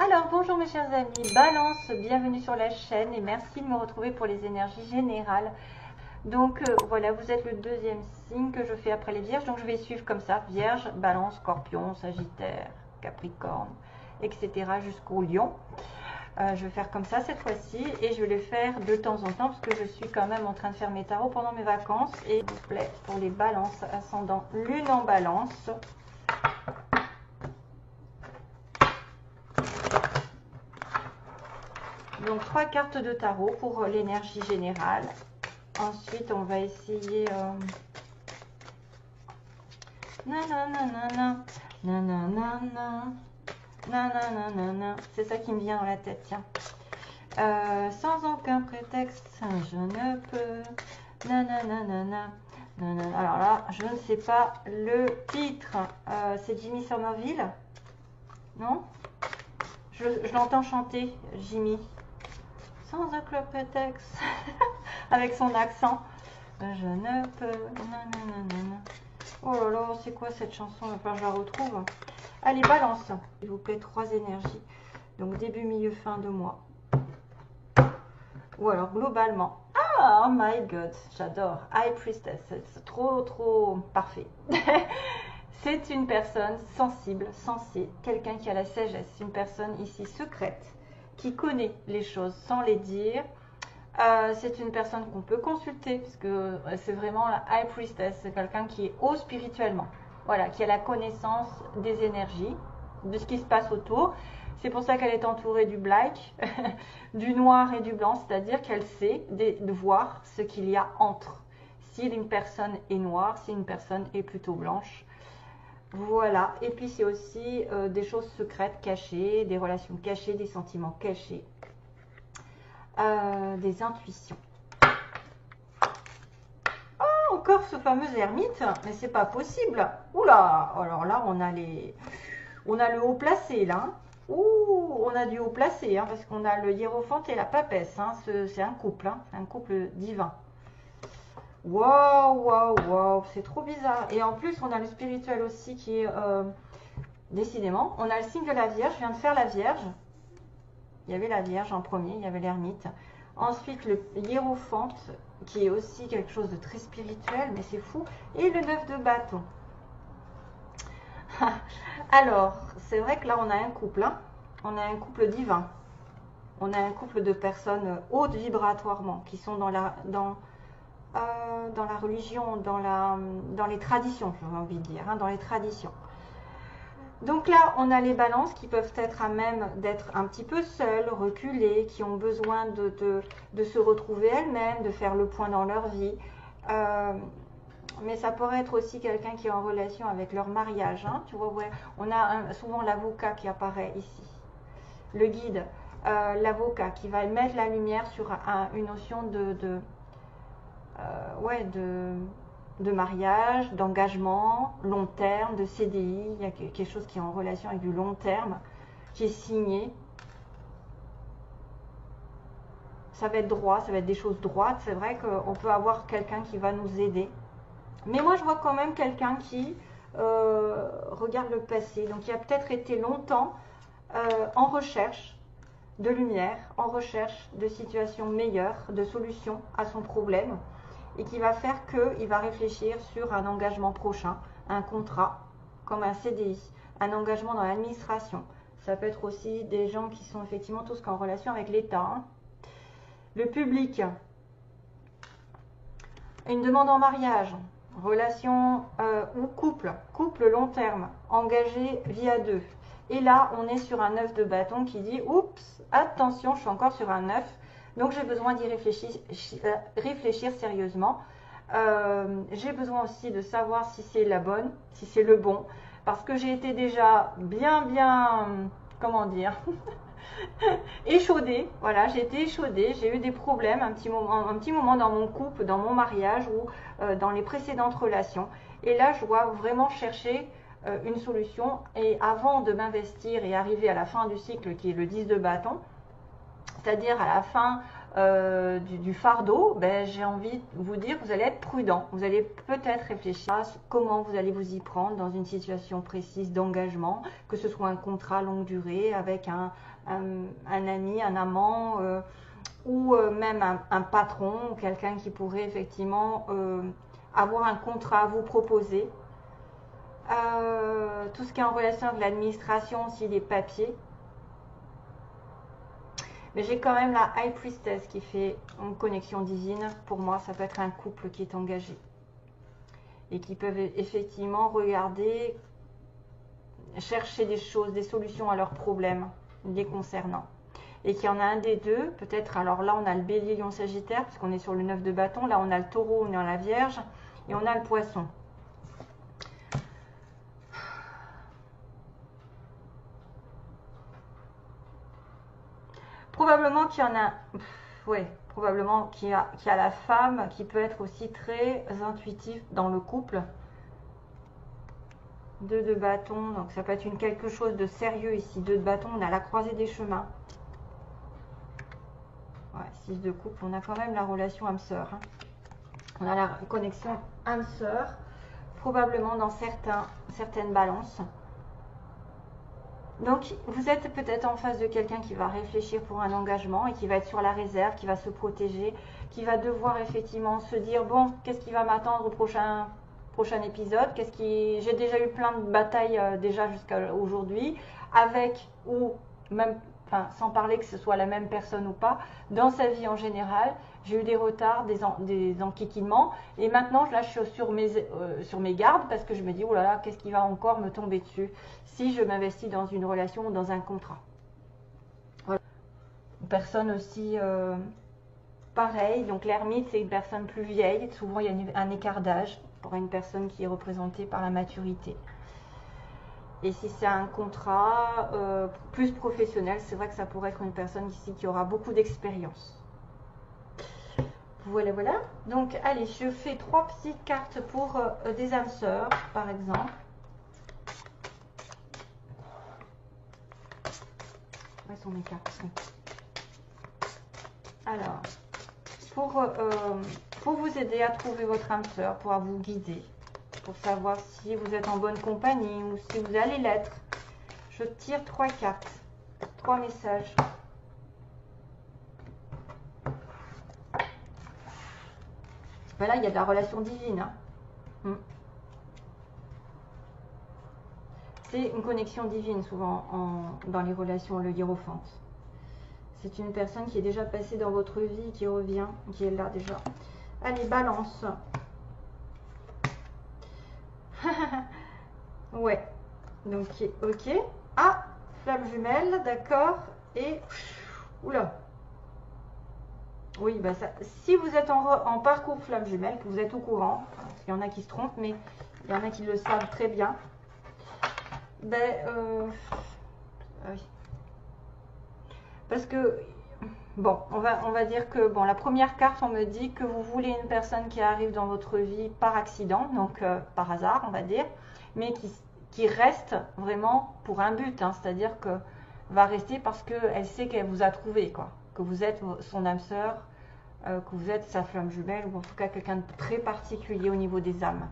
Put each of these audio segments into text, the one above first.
Alors, bonjour mes chers amis, Balance, bienvenue sur la chaîne et merci de me retrouver pour les énergies générales. Donc voilà, vous êtes le deuxième signe que je fais après les vierges, donc je vais suivre comme ça, Vierge, Balance, Scorpion, Sagittaire, Capricorne, etc. jusqu'au Lion. Je vais faire comme ça cette fois-ci et je vais le faire de temps en temps parce que je suis quand même en train de faire mes tarots pendant mes vacances. Et s'il vous plaît, pour les balances, ascendant Lune en Balance. Donc 3 cartes de tarot pour l'énergie générale. Ensuite, on va essayer... Nananana, nananana, nananana. C'est ça qui me vient dans la tête, tiens. Sans aucun prétexte, je ne peux. Nananana, nanana. Alors là, je ne sais pas le titre. C'est Jimmy Somerville? Non? Je l'entends chanter, Jimmy. Sans aucun prétexte, avec son accent. Je ne peux. Nananana. Oh là là, c'est quoi cette chanson? Il va falloir que je la retrouve. Allez, Balance, s'il vous plaît, 3 énergies. Donc début, milieu, fin de mois. Ou alors globalement. Ah, oh my god, j'adore. High Priestess, c'est trop parfait. C'est une personne sensible, sensée, quelqu'un qui a la sagesse, une personne ici secrète, qui connaît les choses sans les dire. C'est une personne qu'on peut consulter, parce que c'est vraiment la High Priestess, c'est quelqu'un qui est haut spirituellement, voilà, qui a la connaissance des énergies, de ce qui se passe autour. C'est pour ça qu'elle est entourée du black, du noir et du blanc, c'est-à-dire qu'elle sait de voir ce qu'il y a entre. Si une personne est noire, si une personne est plutôt blanche. Voilà, et puis c'est aussi des choses secrètes, cachées, des relations cachées, des sentiments cachés. Des intuitions. Oh, encore ce fameux ermite, mais c'est pas possible. Oula, alors là on a le haut placé là. Ouh, on a du haut placé hein, parce qu'on a le hiérophante et la papesse. Hein. C'est un couple, hein, un couple divin. Waouh, waouh, waouh, c'est trop bizarre. Et en plus on a le spirituel aussi qui est décidément. On a le signe de la Vierge. Je viens de faire la Vierge. Il y avait la Vierge en premier, il y avait l'ermite. Ensuite, le hiérophante, qui est aussi quelque chose de très spirituel, mais c'est fou. Et le 9 de bâton. Alors, c'est vrai que là, on a un couple. Hein. On a un couple divin. On a un couple de personnes hautes vibratoirement, qui sont dans la religion, dans les traditions, j'ai envie de dire, hein, dans les traditions. Donc là, on a les balances qui peuvent être à même d'être un petit peu seules, reculées, qui ont besoin de se retrouver elles-mêmes, de faire le point dans leur vie. Mais ça pourrait être aussi quelqu'un qui est en relation avec leur mariage. Hein, tu vois, ouais, on a souvent l'avocat qui apparaît ici. Le guide, l'avocat qui va mettre la lumière sur une notion de mariage, d'engagement, long terme, de CDI. Il y a quelque chose qui est en relation avec du long terme, qui est signé. Ça va être droit, ça va être des choses droites. C'est vrai qu'on peut avoir quelqu'un qui va nous aider. Mais moi, je vois quand même quelqu'un qui regarde le passé. Donc, il a peut-être été longtemps en recherche de lumière, en recherche de situations meilleures, de solutions à son problème. Et qui va faire qu'il va réfléchir sur un engagement prochain, un contrat, comme un CDI, un engagement dans l'administration. Ça peut être aussi des gens qui sont effectivement tous en relation avec l'État. Hein. Le public, une demande en mariage, relation ou couple long terme, engagé via 2. Et là, on est sur un 9 de bâton qui dit « Oups, attention, je suis encore sur un 9 ». Donc j'ai besoin d'y réfléchir sérieusement. J'ai besoin aussi de savoir si c'est la bonne, si c'est le bon. Parce que j'ai été déjà bien, comment dire, échaudée. Voilà, j'ai été échaudée, j'ai eu des problèmes un petit moment dans mon couple, dans mon mariage ou dans les précédentes relations. Et là, je dois vraiment chercher une solution. Et avant de m'investir et arriver à la fin du cycle qui est le 10 de bâton, c'est-à-dire à la fin du fardeau, ben, j'ai envie de vous dire, vous allez être prudent. Vous allez peut-être réfléchir à comment vous allez vous y prendre dans une situation précise d'engagement, que ce soit un contrat longue durée avec un ami, un amant, ou même un patron, ou quelqu'un qui pourrait effectivement avoir un contrat à vous proposer. Tout ce qui est en relation avec l'administration, aussi les papiers. Mais j'ai quand même la High Priestess qui fait une connexion divine. Pour moi, ça peut être un couple qui est engagé. Et qui peuvent effectivement regarder, chercher des choses, des solutions à leurs problèmes les concernant. Et qu'il y en a un des deux, peut-être, alors là on a le bélier, lion, sagittaire, parce qu'on est sur le 9 de bâton. Là on a le taureau, on a la vierge, et on a le poisson. Probablement qu'il y en a, ouais, probablement qu'il y a la femme qui peut être aussi très intuitive dans le couple. 2 de bâton, donc ça peut être quelque chose de sérieux ici. 2 de bâton, on a la croisée des chemins. Ouais, 6 de couple, on a quand même la relation âme-sœur. Hein. On a la connexion âme-sœur, probablement dans certaines balances. Donc, vous êtes peut-être en face de quelqu'un qui va réfléchir pour un engagement et qui va être sur la réserve, qui va se protéger, qui va devoir effectivement se dire, bon, qu'est-ce qui va m'attendre au prochain épisode? J'ai déjà eu plein de batailles déjà jusqu'à aujourd'hui, avec ou même, enfin, sans parler que ce soit la même personne ou pas, dans sa vie en général. J'ai eu des retards, des enquiquinements, et maintenant là je suis sur mes gardes parce que je me dis, oh là là, qu'est-ce qui va encore me tomber dessus si je m'investis dans une relation ou dans un contrat. Voilà. Une personne aussi pareil, donc l'ermite c'est une personne plus vieille, souvent il y a un écart d'âge pour une personne qui est représentée par la maturité. Et si c'est un contrat plus professionnel, c'est vrai que ça pourrait être une personne ici qui aura beaucoup d'expérience. Voilà, voilà. Donc, allez, je fais 3 petites cartes pour des âmes sœurs, par exemple. Où sont mes cartes? Alors, pour vous aider à trouver votre âme sœur, pour vous guider, pour savoir si vous êtes en bonne compagnie ou si vous allez l'être, je tire 3 cartes, 3 messages. Là, il y a de la relation divine. Hein. C'est une connexion divine, souvent, dans les relations, le hiérophante. C'est une personne qui est déjà passée dans votre vie, qui revient, qui est là déjà. Allez, balance. Ouais. Donc, ok. Ah, flamme jumelle, d'accord. Et, oula. Oui, bah ça, si vous êtes en parcours flamme jumelle, que vous êtes au courant, parce qu'il y en a qui se trompent, mais il y en a qui le savent très bien. Ben, oui. Parce que, bon, on va dire que, bon, la première carte, on me dit que vous voulez une personne qui arrive dans votre vie par accident, donc par hasard, on va dire, mais qui reste vraiment pour un but, hein, c'est-à-dire que va rester parce qu'elle sait qu'elle vous a trouvé, quoi. Que vous êtes son âme sœur, que vous êtes sa flamme jumelle, ou en tout cas quelqu'un de très particulier au niveau des âmes.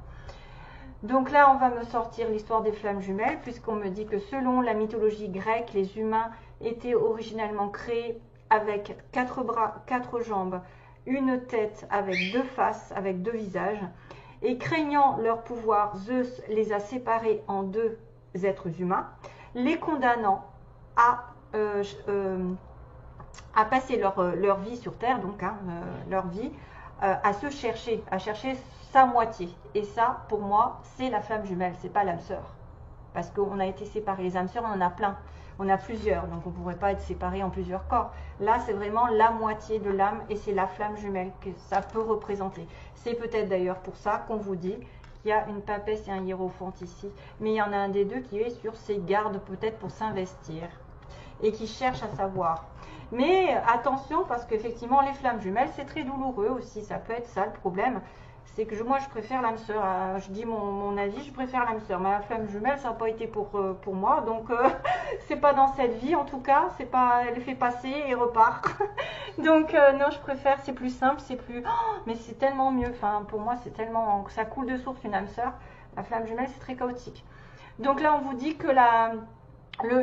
Donc là, on va me sortir l'histoire des flammes jumelles, puisqu'on me dit que selon la mythologie grecque, les humains étaient originellement créés avec 4 bras, 4 jambes, une tête avec 2 faces, avec 2 visages, et craignant leur pouvoir, Zeus les a séparés en 2 êtres humains, les condamnant à passer leur vie sur Terre, donc leur vie, à se chercher, à chercher sa moitié. Et ça, pour moi, c'est la flamme jumelle, c'est pas l'âme sœur. Parce qu'on a été séparés. Les âmes sœurs, on en a plein. On a plusieurs, donc on ne pourrait pas être séparés en plusieurs corps. Là, c'est vraiment la moitié de l'âme et c'est la flamme jumelle que ça peut représenter. C'est peut-être d'ailleurs pour ça qu'on vous dit qu'il y a une papesse et un hiérophante ici. Mais il y en a un des deux qui est sur ses gardes peut-être pour s'investir et qui cherche à savoir. Mais attention, parce qu'effectivement, les flammes jumelles, c'est très douloureux aussi. Ça peut être ça le problème. c'est que moi je préfère l'âme sœur. Je dis mon avis, je préfère l'âme sœur. Ma flamme jumelle, ça n'a pas été pour moi, donc c'est pas dans cette vie en tout cas. C'est pas, elle fait passer et repart. Donc non, je préfère. C'est plus simple, c'est plus. Oh, mais c'est tellement mieux. Enfin, pour moi, c'est tellement, ça coule de source une âme sœur. La flamme jumelle, c'est très chaotique. Donc là, on vous dit que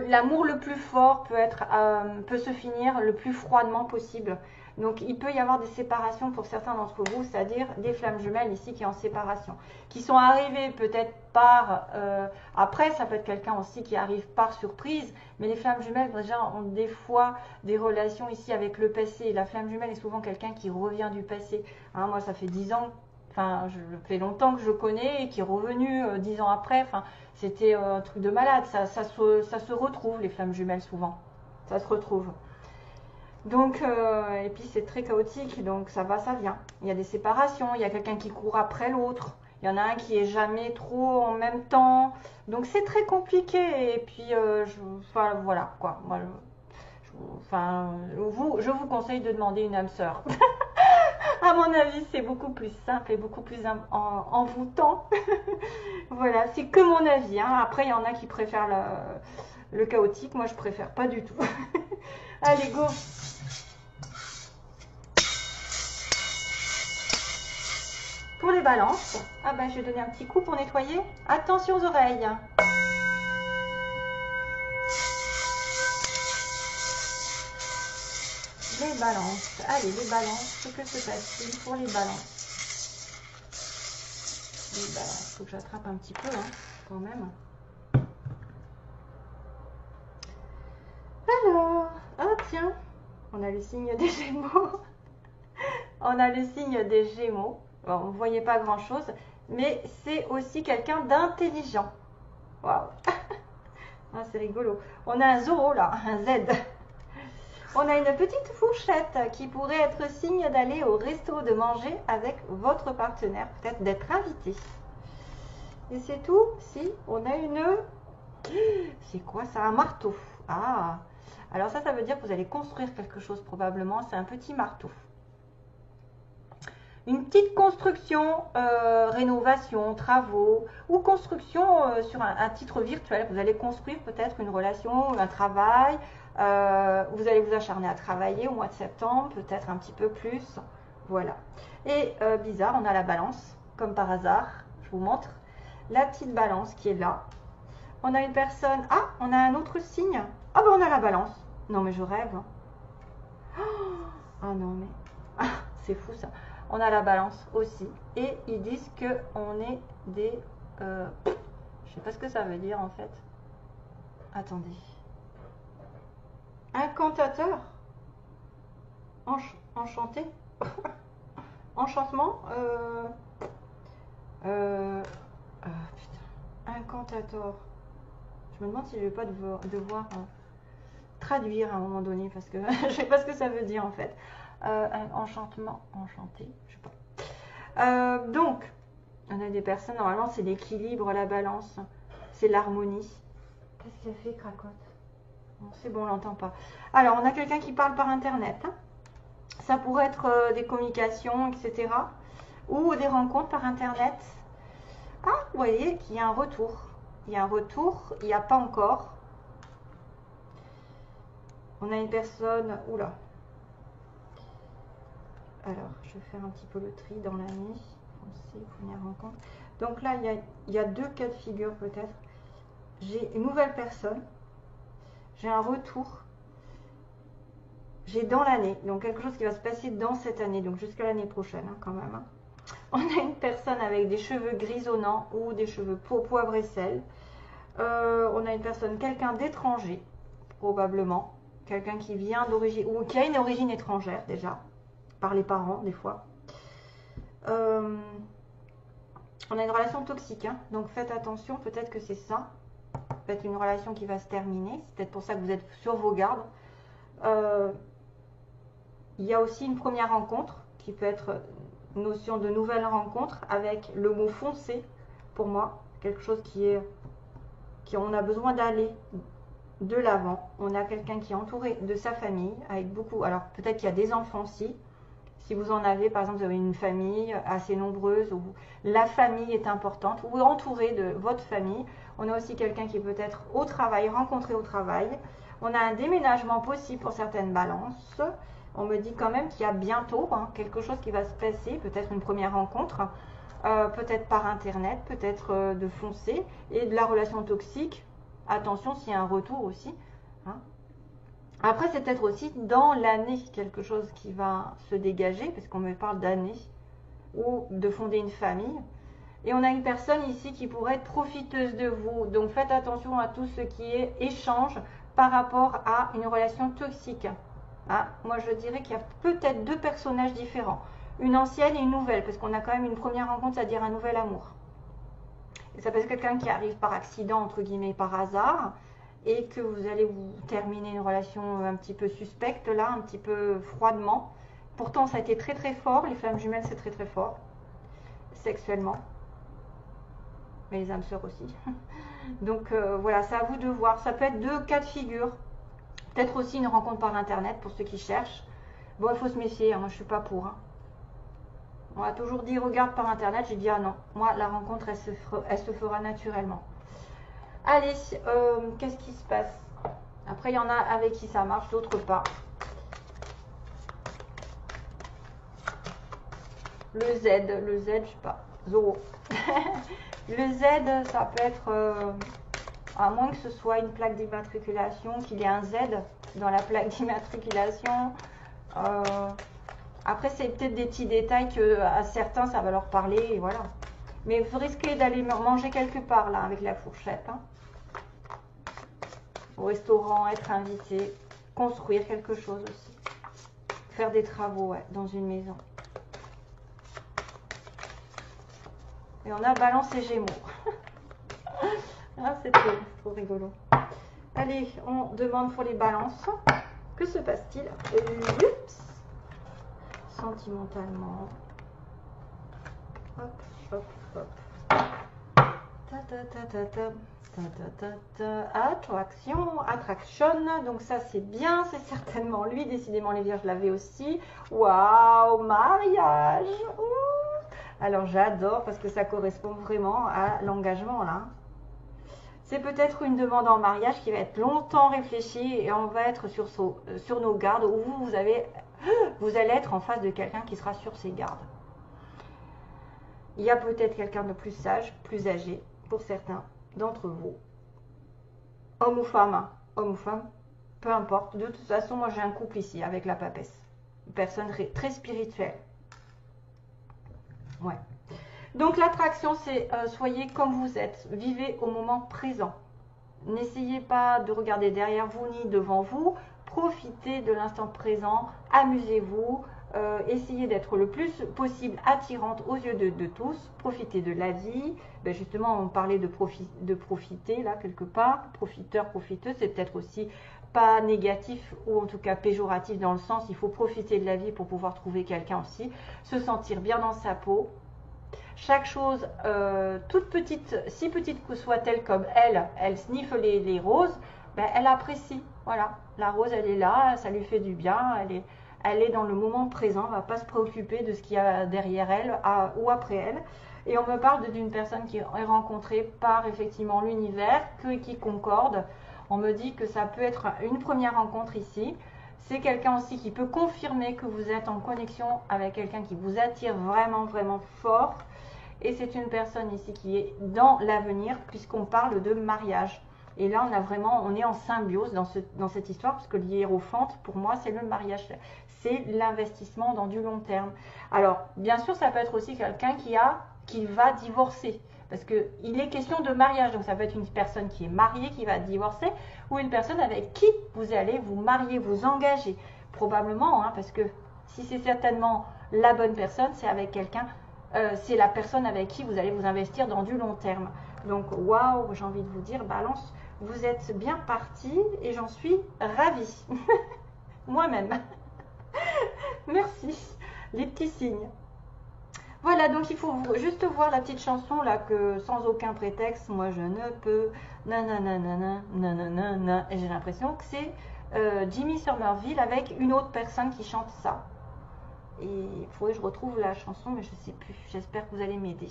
l'amour le plus fort peut se finir le plus froidement possible. Donc il peut y avoir des séparations pour certains d'entre vous, c'est-à-dire des flammes jumelles ici qui sont en séparation, qui sont arrivées peut-être par... après, ça peut être quelqu'un aussi qui arrive par surprise, mais les flammes jumelles déjà ont des fois des relations ici avec le passé. La flamme jumelle est souvent quelqu'un qui revient du passé. Hein, moi, ça fait 10 ans, enfin, je fait longtemps que je connais et qui est revenu 10 ans après. Enfin, c'était un truc de malade. Ça se retrouve, les flammes jumelles, souvent. Ça se retrouve. Donc, et puis c'est très chaotique, donc ça va, ça vient. Il y a des séparations, il y a quelqu'un qui court après l'autre, il y en a un qui est jamais trop en même temps. Donc c'est très compliqué. Et puis, enfin, voilà quoi. Moi, je vous conseille de demander une âme sœur. À mon avis, c'est beaucoup plus simple et beaucoup plus envoûtant. Voilà, c'est que mon avis. Hein. Après, il y en a qui préfèrent le chaotique. Moi, je préfère pas du tout. Allez, go! Pour les balances, ah ben, je vais donner un petit coup pour nettoyer. Attention aux oreilles. Les balances. Allez, les balances. Que se passe-t-il pour les balances? Les balances. Il faut que j'attrape un petit peu, hein, quand même. Alors, ah tiens, on a le signe des Gémeaux. On a le signe des Gémeaux. Bon, vous ne voyez pas grand-chose, mais c'est aussi quelqu'un d'intelligent. Waouh. Ah, c'est rigolo. On a un zéro là, un Z. On a une petite fourchette qui pourrait être signe d'aller au resto, de manger avec votre partenaire, peut-être d'être invité. Et c'est tout. Si, on a une... C'est quoi ça? Un marteau. Ah, alors ça veut dire que vous allez construire quelque chose probablement. C'est un petit marteau. Une petite construction, rénovation, travaux ou construction sur un titre virtuel. Vous allez construire peut-être une relation, un travail. Vous allez vous acharner à travailler au mois de septembre, peut-être un petit peu plus. Voilà. Et bizarre, on a la balance, comme par hasard. Je vous montre. La petite balance qui est là. On a une personne. Ah, on a un autre signe. Ah, ben on a la balance. Non, mais je rêve. Ah non, mais. Ah, c'est fou ça. On a la balance aussi. Et ils disent qu'on est des... je sais pas ce que ça veut dire en fait. Attendez. Incantateur. Enchanté. Enchantement. Putain. Incantateur. Je me demande si je vais pas devoir traduire à un moment donné parce que je sais pas ce que ça veut dire en fait. Enchantement, enchanté, je sais pas. Donc, on a des personnes, normalement c'est l'équilibre, la balance, c'est l'harmonie. Qu'est-ce qu'elle fait, cracotte? Bon, c'est bon, on l'entend pas. Alors, on a quelqu'un qui parle par internet. Hein. Ça pourrait être des communications, etc. Ou des rencontres par internet. Ah, vous voyez qu'il y a un retour. Il y a un retour, il n'y a pas encore. On a une personne... Oula. Alors, je vais faire un petit peu le tri dans l'année. Foncé, première rencontre. Donc là, il y a deux cas de figure peut-être. J'ai une nouvelle personne. J'ai un retour. J'ai dans l'année. Donc quelque chose qui va se passer dans cette année. Donc jusqu'à l'année prochaine hein, quand même. Hein. On a une personne avec des cheveux grisonnants ou des cheveux poivre et sel. On a une personne, quelqu'un d'étranger, probablement. Quelqu'un qui vient d'origine, ou qui a une origine étrangère déjà. Par les parents des fois. On a une relation toxique, hein, donc faites attention, peut-être que c'est ça. Peut-être une relation qui va se terminer, c'est peut-être pour ça que vous êtes sur vos gardes. Il y a aussi une première rencontre qui peut être une notion de nouvelle rencontre avec le mot foncé pour moi, quelque chose on a besoin d'aller de l'avant. On a quelqu'un qui est entouré de sa famille avec beaucoup, alors peut-être qu'il y a des enfants aussi. Si vous en avez, par exemple, vous avez une famille assez nombreuse, où la famille est importante, ou entouré de votre famille. On a aussi quelqu'un qui peut être au travail, rencontré au travail. On a un déménagement possible pour certaines balances. On me dit quand même qu'il y a bientôt quelque chose qui va se passer, peut-être une première rencontre, peut-être par internet, peut-être de foncer, et de la relation toxique. Attention s'il y a un retour aussi. Après, c'est peut-être aussi dans l'année quelque chose qui va se dégager, parce qu'on me parle d'année, ou de fonder une famille. Et on a une personne ici qui pourrait être profiteuse de vous. Donc faites attention à tout ce qui est échange par rapport à une relation toxique. Moi, je dirais qu'il y a peut-être deux personnages différents. Une ancienne et une nouvelle, parce qu'on a quand même une première rencontre, c'est-à-dire un nouvel amour. Et ça peut être quelqu'un qui arrive par accident, entre guillemets, par hasard, et que vous allez vous terminer une relation un petit peu suspecte, là, un petit peu froidement. Pourtant, ça a été très très fort. Les flammes jumelles, c'est très très fort, sexuellement. Mais les âmes sœurs aussi. Donc voilà, c'est à vous de voir. Ça peut être deux cas de figure. Peut-être aussi une rencontre par internet pour ceux qui cherchent. Bon, il faut se méfier, moi je suis pas pour. On m'a toujours dit regarde par internet, j'ai dit ah non, moi la rencontre elle se fera naturellement. Allez, qu'est-ce qui se passe? Après il y en a avec qui ça marche, d'autres pas. Le Z, je sais pas, Zoro. Le Z, ça peut être, à moins que ce soit une plaque d'immatriculation, qu'il y ait un Z dans la plaque d'immatriculation. Après, c'est peut-être des petits détails que à certains, ça va leur parler, et voilà. Mais vous risquez d'aller manger quelque part, là, avec la fourchette. Au restaurant, être invité, construire quelque chose aussi. Faire des travaux, ouais, dans une maison. Et on a Balance et Gémeaux. C'est trop rigolo. Allez, on demande pour les balances. Que se passe-t-il? Oups. Sentimentalement. Hop, hop, hop. Attraction. Donc ça, c'est bien. C'est certainement lui. Décidément, les vierges l'avaient aussi. Waouh, mariage. Alors, j'adore parce que ça correspond vraiment à l'engagement, là. C'est peut-être une demande en mariage qui va être longtemps réfléchie et on va être sur nos gardes, ou vous allez être en face de quelqu'un qui sera sur ses gardes. Il y a peut-être quelqu'un de plus sage, plus âgé, pour certains d'entre vous. Homme ou femme, peu importe. De toute façon, moi j'ai un couple ici avec la papesse. Une personne très spirituelle. Ouais. Donc l'attraction, c'est soyez comme vous êtes, vivez au moment présent. N'essayez pas de regarder derrière vous ni devant vous, profitez de l'instant présent, amusez-vous, essayez d'être le plus possible attirante aux yeux de tous, profitez de la vie. Ben justement, on parlait de profiter là quelque part, profiteur, profiteuse, c'est peut-être aussi pas négatif ou en tout cas péjoratif dans le sens, il faut profiter de la vie pour pouvoir trouver quelqu'un aussi, se sentir bien dans sa peau. Chaque chose, toute petite, si petite que soit-elle, comme elle sniffe les roses, ben, elle apprécie. Voilà, la rose, elle est là, ça lui fait du bien, elle est dans le moment présent, elle ne va pas se préoccuper de ce qu'il y a derrière elle ou après elle. Et on me parle d'une personne qui est rencontrée par effectivement l'univers, qui concorde. On me dit que ça peut être une première rencontre ici. C'est quelqu'un aussi qui peut confirmer que vous êtes en connexion avec quelqu'un qui vous attire vraiment, vraiment fort. Et c'est une personne ici qui est dans l'avenir puisqu'on parle de mariage. Et là, on est en symbiose dans cette histoire parce que l'hiérophante, pour moi, c'est le mariage. C'est l'investissement dans du long terme. Alors, bien sûr, ça peut être aussi quelqu'un qui va divorcer. Parce qu'il est question de mariage. Donc, ça peut être une personne qui est mariée, qui va divorcer, ou une personne avec qui vous allez vous marier, vous engager. Probablement, parce que si c'est certainement la bonne personne, c'est avec quelqu'un... c'est la personne avec qui vous allez vous investir dans du long terme. Donc, waouh, j'ai envie de vous dire, Balance, vous êtes bien parti et j'en suis ravie. Moi-même. Merci. Les petits signes. Voilà, donc il faut juste voir la petite chanson là que sans aucun prétexte, moi je ne peux, nanana, nanana, et j'ai l'impression que c'est Jimmy Somerville avec une autre personne qui chante ça. Et il faudrait que je retrouve la chanson, mais je sais plus. J'espère que vous allez m'aider.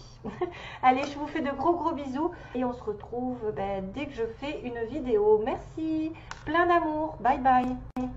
Allez, je vous fais de gros bisous. Et on se retrouve dès que je fais une vidéo. Merci, plein d'amour. Bye bye.